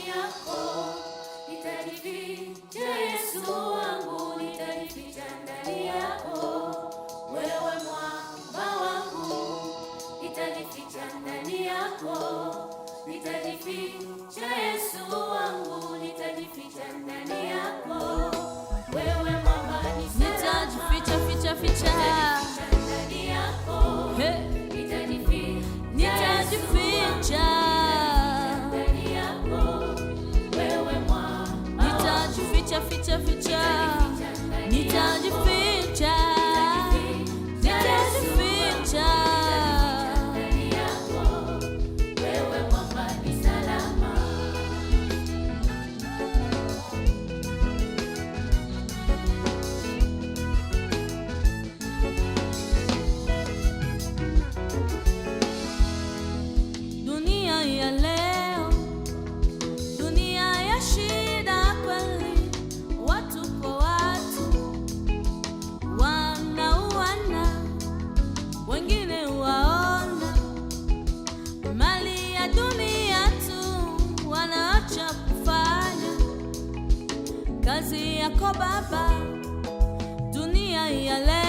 ndani yako, nitajificha Yesu wangu, nitajificha ndani yako, wewe mwamba wangu, nitajificha ndani yako, nitajificha Yesu wangu, nitajificha ndani yako, wewe mwamba ni salama, nitajificha ficha ficha ndani yako, nitajificha ndani yako, wewe mwamba, nitajificha ficha ficha, nitajificha ndani yako, wewe mwamba ni salama. Dunia ya leo, dunia ya shida kweli, watu kwa watu wanauana, wengine waona mali ya dunia tu, wanaacha kufanya kazi yako Baba. Dunia ya leo